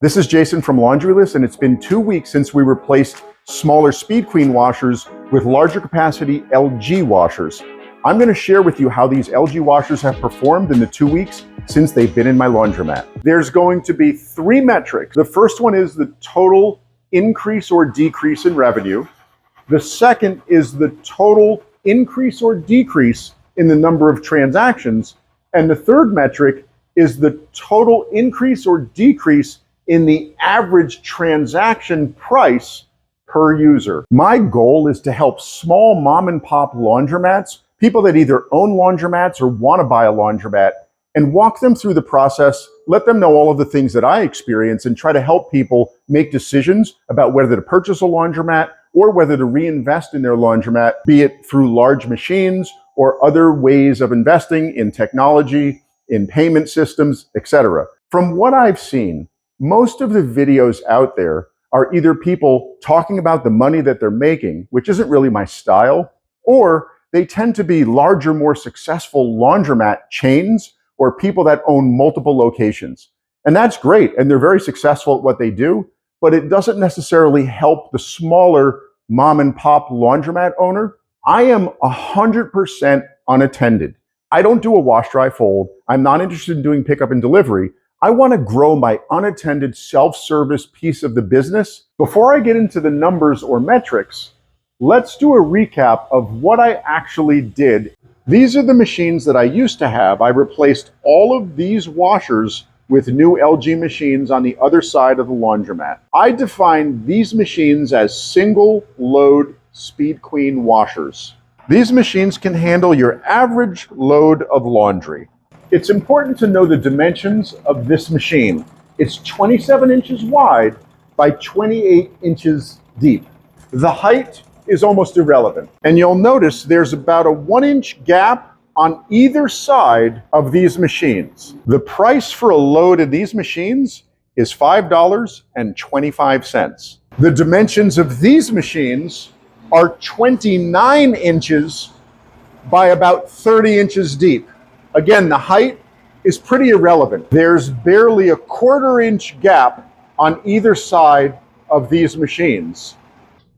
This is Jason from Laundromat, and it's been 2 weeks since we replaced smaller Speed Queen washers with larger capacity LG washers. I'm going to share with you how these LG washers have performed in the 2 weeks since they've been in my laundromat. There's going to be 3 metrics. The first one is the total increase or decrease in revenue. The second is the total increase or decrease in the number of transactions. And the third metric is the total increase or decrease in the average transaction price per user. My goal is to help small mom and pop laundromats, people that either own laundromats or want to buy a laundromat, and walk them through the process, let them know all of the things that I experience, and try to help people make decisions about whether to purchase a laundromat or whether to reinvest in their laundromat, be it through large machines or other ways of investing in technology, in payment systems, etc. From what I've seen, most of the videos out there are either people talking about the money that they're making, which isn't really my style, or they tend to be larger, more successful laundromat chains or people that own multiple locations. And that's great, and they're very successful at what they do, but it doesn't necessarily help the smaller mom and pop laundromat owner. I am 100% unattended. I don't do a wash, dry, fold. I'm not interested in doing pickup and delivery. I want to grow my unattended self-service piece of the business. Before I get into the numbers or metrics, let's do a recap of what I actually did. These are the machines that I used to have. I replaced all of these washers with new LG machines on the other side of the laundromat. I define these machines as single load Speed Queen washers. These machines can handle your average load of laundry. It's important to know the dimensions of this machine. It's 27 inches wide by 28 inches deep. The height is almost irrelevant. And you'll notice there's about a 1-inch gap on either side of these machines. The price for a load in these machines is $5.25. The dimensions of these machines are 29 inches by about 30 inches deep. Again, the height is pretty irrelevant. There's barely a 1/4 inch gap on either side of these machines.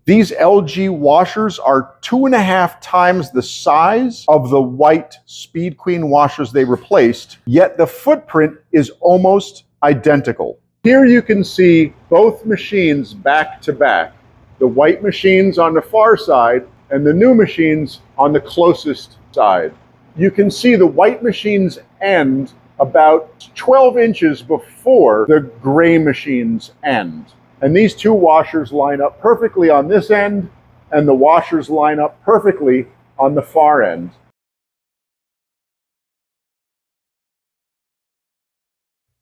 These LG washers are 2.5 times the size of the white Speed Queen washers they replaced, yet the footprint is almost identical. Here you can see both machines back to back. The white machines on the far side and the new machines on the closest side. You can see the white machines end about 12 inches before the gray machines end. And these two washers line up perfectly on this end, and the washers line up perfectly on the far end.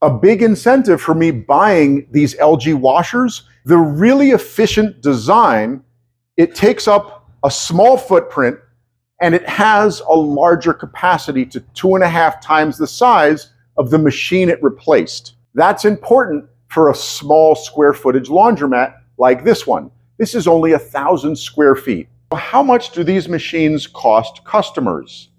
A big incentive for me buying these LG washers, the really efficient design. It takes up a small footprint and it has a larger capacity to 2.5 times the size of the machine it replaced. That's important for a small square footage laundromat like this one. This is only 1,000 square feet. How much do these machines cost customers?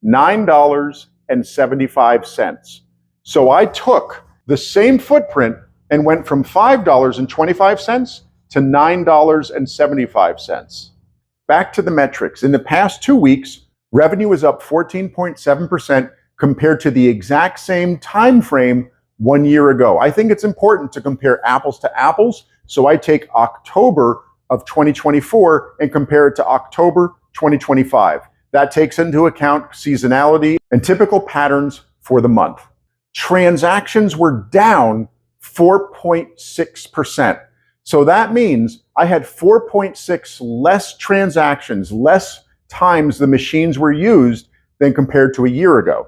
$9.75. So I took the same footprint and went from $5.25 to $9.75. Back to the metrics. In the past 2 weeks, revenue is up 14.7% compared to the exact same time frame 1 year ago. I think it's important to compare apples to apples, so I take October of 2024 and compare it to October 2025. That takes into account seasonality and typical patterns for the month. Transactions were down 4.6%. So that means I had 4.6 less transactions, less times the machines were used than compared to a year ago.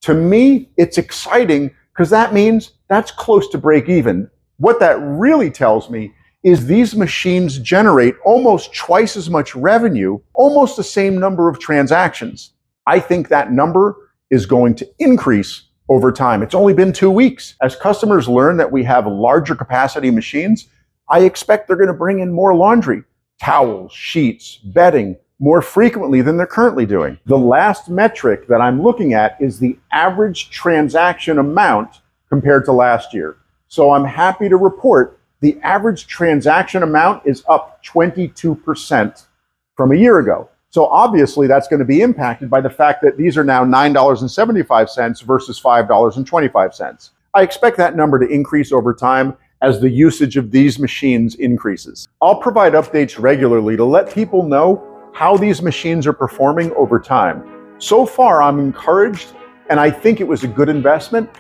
To me, it's exciting because that means that's close to break even. What that really tells me is these machines generate almost twice as much revenue, almost the same number of transactions. I think that number is going to increase over time. It's only been 2 weeks. As customers learn that we have larger capacity machines, I expect they're going to bring in more laundry, towels, sheets, bedding, more frequently than they're currently doing. The last metric that I'm looking at is the average transaction amount compared to last year. So I'm happy to report the average transaction amount is up 22% from a year ago. So obviously that's going to be impacted by the fact that these are now $9.75 versus $5.25. I expect that number to increase over time as the usage of these machines increases. I'll provide updates regularly to let people know how these machines are performing over time. So far, I'm encouraged, and I think it was a good investment.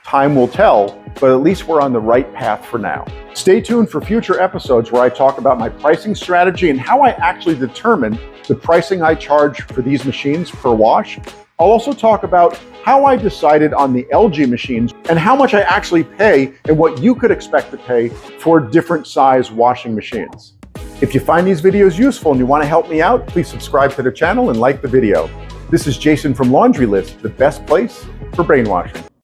Time will tell, but at least we're on the right path for now. Stay tuned for future episodes where I talk about my pricing strategy and how I actually determine the pricing I charge for these machines per wash. I'll also talk about how I decided on the LG machines and how much I actually pay and what you could expect to pay for different size washing machines. If you find these videos useful and you want to help me out, please subscribe to the channel and like the video. This is Jason from Laundry List, the best place for brainwashing.